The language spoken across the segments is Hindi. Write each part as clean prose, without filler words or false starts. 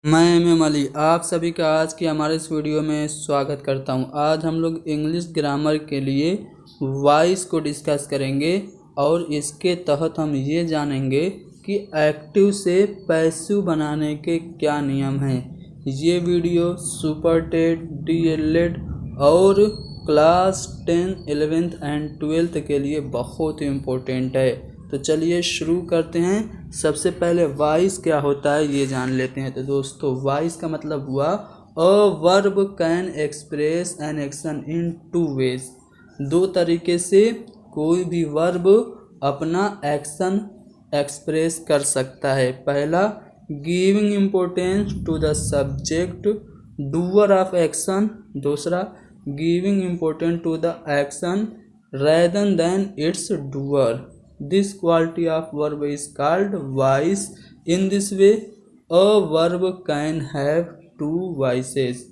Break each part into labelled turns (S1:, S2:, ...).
S1: मैं एम अली आप सभी का आज की हमारे इस वीडियो में स्वागत करता हूं। आज हम लोग इंग्लिश ग्रामर के लिए वॉइस को डिस्कस करेंगे और इसके तहत हम ये जानेंगे कि एक्टिव से पैसिव बनाने के क्या नियम हैं। ये वीडियो सुपर टेट, डीएलएड और क्लास 10, 11th एंड 12th के लिए बहुत ही इम्पोर्टेंट है। तो चलिए शुरू करते हैं। सबसे पहले वॉइस क्या होता है ये जान लेते हैं। तो दोस्तों, वॉइस का मतलब हुआ a verb can express an action in two ways. दो तरीके से कोई भी वर्ब अपना एक्शन एक्सप्रेस कर सकता है। पहला, giving importance to the subject doer of action. दूसरा, giving importance to the action rather than its doer. This quality of verb is called voice. In this way, a verb can have two voices.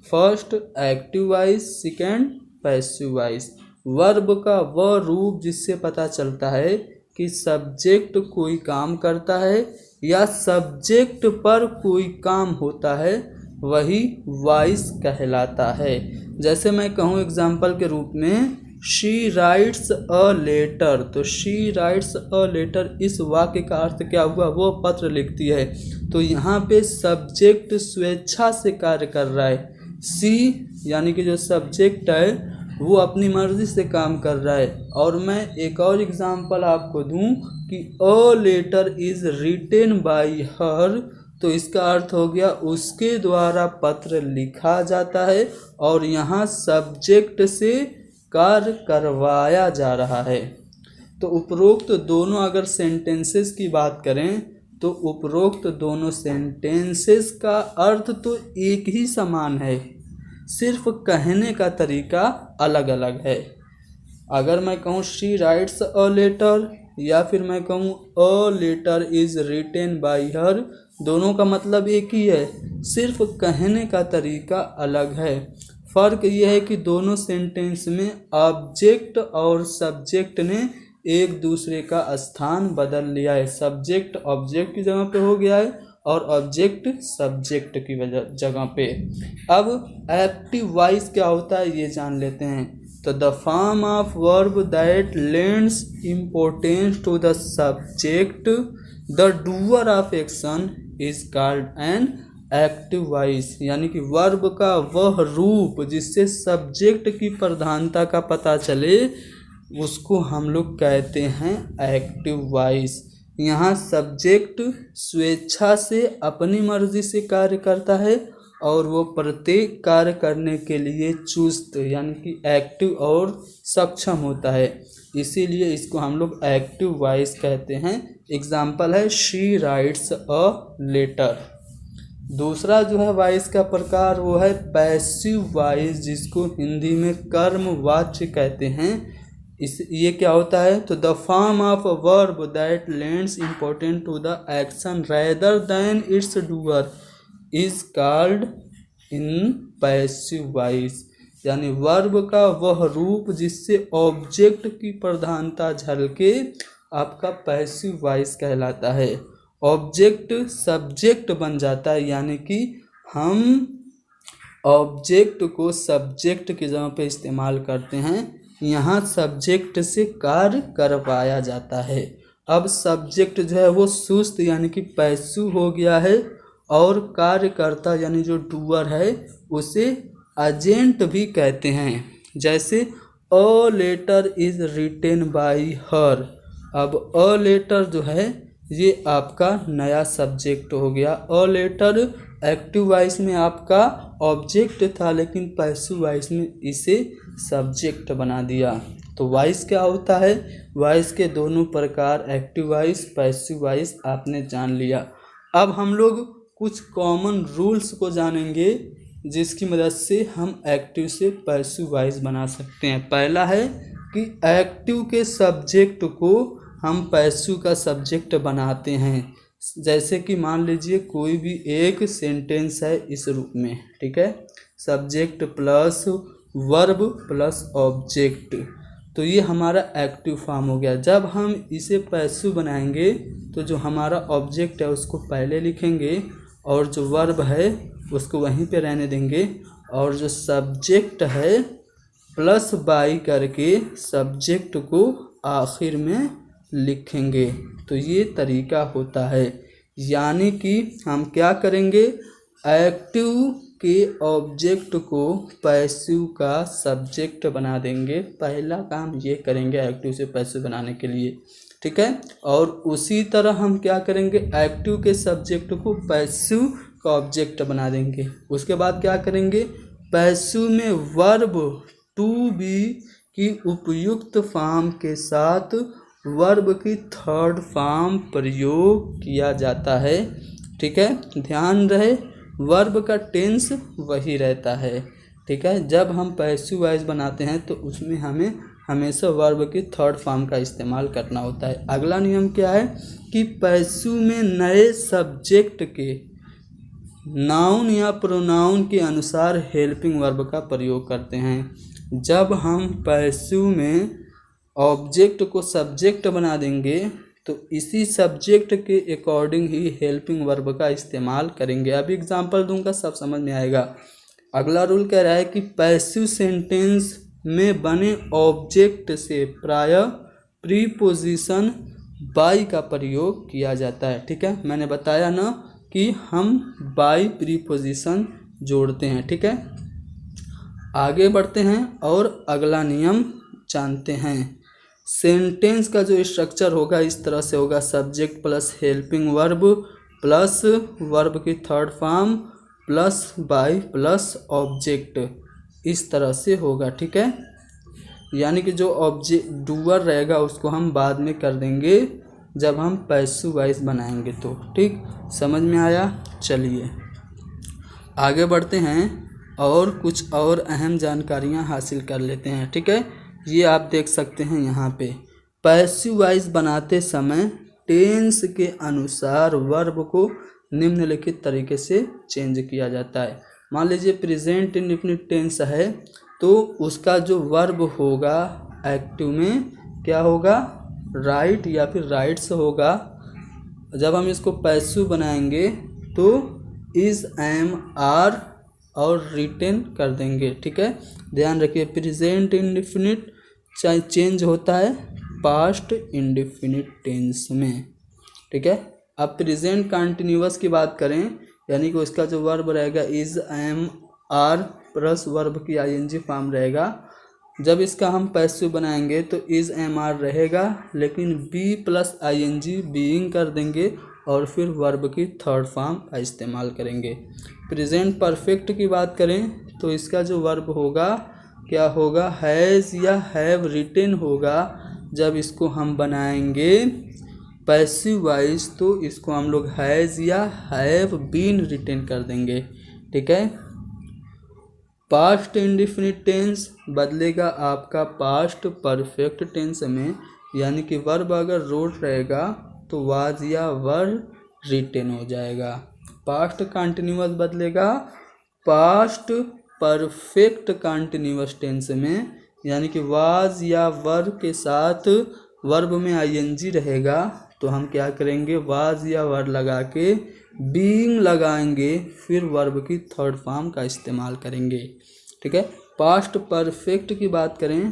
S1: First, active voice. Second, passive voice. Verb का वह रूप जिससे पता चलता है कि सब्जेक्ट कोई काम करता है या सब्जेक्ट पर कोई काम होता है, वही वॉइस कहलाता है। जैसे मैं कहूँ एग्जाम्पल के रूप में, शी राइट्स अ लेटर। तो शी राइट्स अ लेटर, इस वाक्य का अर्थ क्या हुआ? वो पत्र लिखती है। तो यहाँ पे सब्जेक्ट स्वेच्छा से कार्य कर रहा है। सी यानी कि जो सब्जेक्ट है वो अपनी मर्जी से काम कर रहा है। और मैं एक और एग्जांपल आपको दूं कि a letter is written by her. तो इसका अर्थ हो गया उसके द्वारा पत्र लिखा जाता है और यहाँ सब्जेक्ट से कार्य करवाया जा रहा है। तो उपरोक्त दोनों अगर सेंटेंसेस की बात करें तो उपरोक्त दोनों सेंटेंसेस का अर्थ तो एक ही समान है, सिर्फ कहने का तरीका अलग अलग है। अगर मैं कहूँ शी राइट्स अ लेटर या फिर मैं कहूँ a letter is written by her, दोनों का मतलब एक ही है, सिर्फ कहने का तरीका अलग है। फ़र्क यह है कि दोनों सेंटेंस में ऑब्जेक्ट और सब्जेक्ट ने एक दूसरे का स्थान बदल लिया है। सब्जेक्ट ऑब्जेक्ट की जगह पे हो गया है और ऑब्जेक्ट सब्जेक्ट की जगह पे। अब एक्टिव वॉइस क्या होता है ये जान लेते हैं। तो the form of verb that lends importance to the subject the doer of action is called an active voice. यानी कि वर्ब का वह रूप जिससे सब्जेक्ट की प्रधानता का पता चले उसको हम लोग कहते हैं एक्टिव वॉइस। यहाँ सब्जेक्ट स्वेच्छा से अपनी मर्जी से कार्य करता है और वो प्रत्येक कार्य करने के लिए चुस्त यानी कि एक्टिव और सक्षम होता है, इसीलिए इसको हम लोग एक्टिव वॉइस कहते हैं। एग्जाम्पल है शी राइट्स अ लेटर। दूसरा जो है वॉइस का प्रकार वो है पैसिव वॉइस, जिसको हिंदी में कर्म वाच्य कहते हैं। ये क्या होता है? तो the form of a verb that lends important to the action rather than its doer is called in passive voice. यानी वर्ब का वह रूप जिससे ऑब्जेक्ट की प्रधानता झलके आपका पैसिव वॉइस कहलाता है। ऑब्जेक्ट सब्जेक्ट बन जाता है, यानी कि हम ऑब्जेक्ट को सब्जेक्ट की जगह पे इस्तेमाल करते हैं। यहाँ सब्जेक्ट से कार्य करवाया जाता है। अब सब्जेक्ट जो है वो सुस्त यानी कि पैसिव हो गया है और कार्यकर्ता यानी जो डूअर है उसे एजेंट भी कहते हैं। जैसे a letter is written by her. अब अ लेटर जो है ये आपका नया सब्जेक्ट हो गया। अ लेटर एक्टिव वॉइस में आपका ऑब्जेक्ट था लेकिन पैसिव वॉइस में इसे सब्जेक्ट बना दिया। तो वॉइस क्या होता है? वॉइस के दोनों प्रकार एक्टिव वॉइस, पैसिव वॉइस आपने जान लिया। अब हम लोग कुछ कॉमन रूल्स को जानेंगे जिसकी मदद से हम एक्टिव से पैसिव वॉइस बना सकते हैं। पहला है कि एक्टिव के सब्जेक्ट को हम पैसिव का सब्जेक्ट बनाते हैं। जैसे कि मान लीजिए कोई भी एक सेंटेंस है इस रूप में, ठीक है, subject plus verb plus object, तो ये हमारा एक्टिव फॉर्म हो गया। जब हम इसे पैसिव बनाएंगे तो जो हमारा ऑब्जेक्ट है उसको पहले लिखेंगे और जो वर्ब है उसको वहीं पे रहने देंगे, और जो सब्जेक्ट है प्लस बाई करके सब्जेक्ट को आखिर में लिखेंगे। तो ये तरीका होता है, यानी कि हम क्या करेंगे, एक्टिव के ऑब्जेक्ट को पैसिव का सब्जेक्ट बना देंगे। पहला काम ये करेंगे एक्टिव से पैसिव बनाने के लिए, ठीक है। और उसी तरह हम क्या करेंगे, एक्टिव के सब्जेक्ट को पैसिव का ऑब्जेक्ट बना देंगे। उसके बाद क्या करेंगे, पैसिव में वर्ब टू बी की उपयुक्त फॉर्म के साथ वर्ब की थर्ड फॉर्म प्रयोग किया जाता है, ठीक है। ध्यान रहे वर्ब का टेंस वही रहता है, ठीक है। जब हम पैसिव वॉइस बनाते हैं तो उसमें हमें हमेशा वर्ब की थर्ड फॉर्म का इस्तेमाल करना होता है। अगला नियम क्या है कि पैसिव में नए सब्जेक्ट के नाउन या प्रोनाउन के अनुसार हेल्पिंग वर्ब का प्रयोग करते हैं। जब हम पैसिव में ऑब्जेक्ट को सब्जेक्ट बना देंगे तो इसी सब्जेक्ट के अकॉर्डिंग ही हेल्पिंग वर्ब का इस्तेमाल करेंगे। अभी एग्जांपल दूंगा, सब समझ में आएगा। अगला रूल कह रहा है कि पैसिव सेंटेंस में बने ऑब्जेक्ट से प्राय प्रीपोजिशन बाई का प्रयोग किया जाता है, ठीक है। मैंने बताया ना कि हम बाई प्रीपोजिशन जोड़ते हैं, ठीक है। आगे बढ़ते हैं और अगला नियम जानते हैं। सेंटेंस का जो स्ट्रक्चर होगा इस तरह से होगा, subject plus helping verb plus verb की third form plus by plus object, इस तरह से होगा, ठीक है। यानी कि जो ऑब्जेक्ट डूअर रहेगा उसको हम बाद में कर देंगे जब हम पैसिव वॉइस बनाएंगे तो, ठीक। समझ में आया? चलिए आगे बढ़ते हैं और कुछ और अहम जानकारियां हासिल कर लेते हैं, ठीक है। ये आप देख सकते हैं यहाँ पे पैसिव वॉइस बनाते समय टेंस के अनुसार वर्ब को निम्नलिखित तरीके से चेंज किया जाता है। मान लीजिए प्रेजेंट इंडेफिनिट टेंस है तो उसका जो वर्ब होगा एक्टिव में क्या होगा, राइट या फिर राइट्स होगा। जब हम इसको पैसिव बनाएंगे तो इज, एम, आर और रिटेन कर देंगे, ठीक है। ध्यान रखिए प्रेजेंट इंडेफिनिट चेंज होता है पास्ट इंडेफिनिट टेंस में, ठीक है। अब प्रेजेंट कंटिन्यूअस की बात करें, यानी कि उसका जो वर्ब रहेगा is, am, are plus verb की आईएनजी फॉर्म रहेगा। जब इसका हम पैसिव बनाएंगे तो इज, एम, आर रहेगा, लेकिन बी प्लस आईएनजी बीइंग कर देंगे और फिर वर्ब की थर्ड फॉर्म का इस्तेमाल करेंगे। प्रेजेंट परफेक्ट की बात करें तो इसका जो वर्ब होगा क्या होगा, हैज़ या हैव रिटेन होगा। जब इसको हम बनाएंगे पैसिव वॉइस तो इसको हम लोग हैज़ या हैव बीन रिटेन कर देंगे, ठीक है। पास्ट इंडेफिनिट टेंस बदलेगा आपका पास्ट परफेक्ट टेंस में, यानी कि वर्ब अगर रोट रहेगा तो वाज या वर रिटेन हो जाएगा। पास्ट कंटिन्यूअस बदलेगा पास्ट परफेक्ट कंटिन्यूअस टेंस में, यानी कि वाज या वर के साथ वर्ब में आईएनजी रहेगा तो हम क्या करेंगे, वाज या वर लगा के बीइंग लगाएंगे, फिर वर्ब की थर्ड फॉर्म का इस्तेमाल करेंगे, ठीक है। पास्ट परफेक्ट की बात करें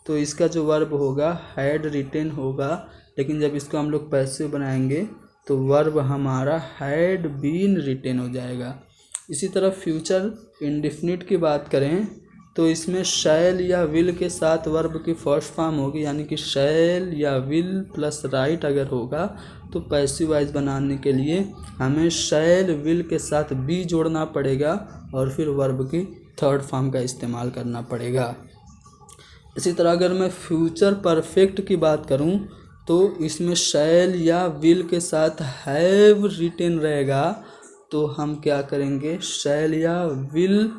S1: तो इसका जो वर्ब होगा हैड रिटेन होगा, लेकिन जब इसको हम लोग पैसिव बनाएंगे तो वर्ब हमारा हैड बीन रिटेन हो जाएगा। इसी तरह फ्यूचर इंडेफिनिट की बात करें तो इसमें शैल या विल के साथ वर्ब की फर्स्ट फॉर्म होगी, यानी कि शैल या विल प्लस राइट अगर होगा तो पैसिव वॉइस बनाने के लिए हमें शैल विल के साथ बी जोड़ना पड़ेगा और फिर वर्ब की थर्ड फॉर्म का इस्तेमाल करना पड़ेगा। इसी तरह अगर मैं फ्यूचर परफेक्ट की बात करूं तो इसमें शैल या विल के साथ हैव रिटेन रहेगा, तो हम क्या करेंगे, शैल या विल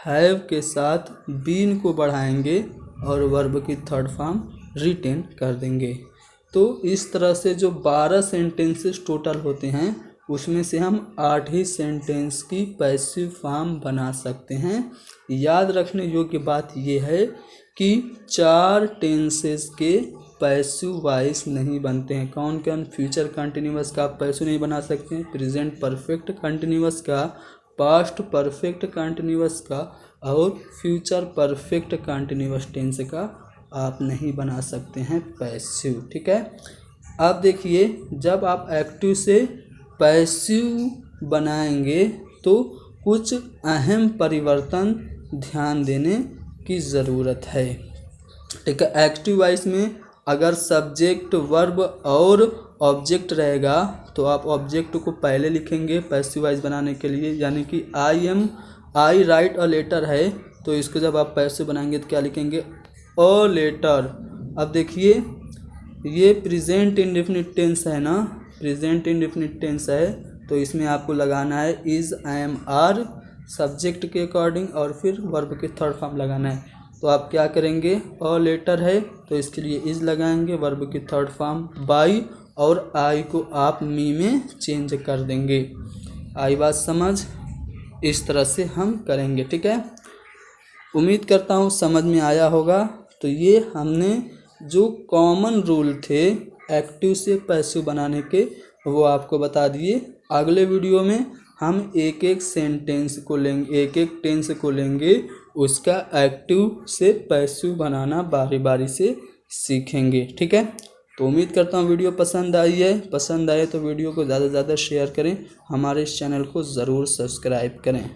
S1: हैव के साथ बीन को बढ़ाएंगे और वर्ब की थर्ड फॉर्म रिटेन कर देंगे। तो इस तरह से जो 12 सेंटेंसेस टोटल होते हैं उसमें से हम 8 ही सेंटेंस की पैसिव फॉर्म बना सकते हैं। याद रखने योग्य बात यह है कि 4 टेंसेस के पैसिव वॉइस नहीं बनते हैं। कौन कौन? फ्यूचर कंटिन्यूअस का आप पैसिव नहीं बना सकते हैं, प्रेजेंट परफेक्ट कंटिन्यूअस का, पास्ट परफेक्ट कंटिन्यूअस का और फ्यूचर परफेक्ट कंटिन्यूअस टेंस का आप नहीं बना सकते हैं पैसिव। ठीक है। अब देखिए, जब आप एक्टिव से पैसिव बनाएंगे तो कुछ अहम परिवर्तन ध्यान देने की ज़रूरत है। ठीक है। एक्टिव वॉइस में अगर सब्जेक्ट, वर्ब और ऑब्जेक्ट रहेगा तो आप ऑब्जेक्ट को पहले लिखेंगे पैसिव वॉइस बनाने के लिए, यानी कि आई राइट अ लेटर है तो इसको जब आप पैसिव बनाएंगे तो क्या लिखेंगे? A letter. अब देखिए, ये प्रेजेंट इंडेफिनिट टेंस है ना, प्रेजेंट इंडेफिनिट टेंस है तो इसमें आपको लगाना है इज, एम, आर सब्जेक्ट के अकॉर्डिंग और फिर वर्ब के थर्ड फॉर्म लगाना है। तो आप क्या करेंगे? अ लेटर है तो इसके लिए इज लगाएंगे, वर्ब की थर्ड फॉर्म बाई और आई को आप मी में चेंज कर देंगे। आई बात समझ? इस तरह से हम करेंगे। ठीक है। उम्मीद करता हूँ समझ में आया होगा। तो ये हमने जो कॉमन रूल थे एक्टिव से पैसिव बनाने के वो आपको बता दिए। अगले वीडियो में हम एक एक सेंटेंस को लेंगे, एक एक टेंस को लेंगे, उसका एक्टिव से पैसिव बनाना बारी बारी से सीखेंगे। ठीक है। तो उम्मीद करता हूँ वीडियो पसंद आई है। पसंद आए तो वीडियो को ज़्यादा से ज़्यादा शेयर करें, हमारे इस चैनल को ज़रूर सब्सक्राइब करें।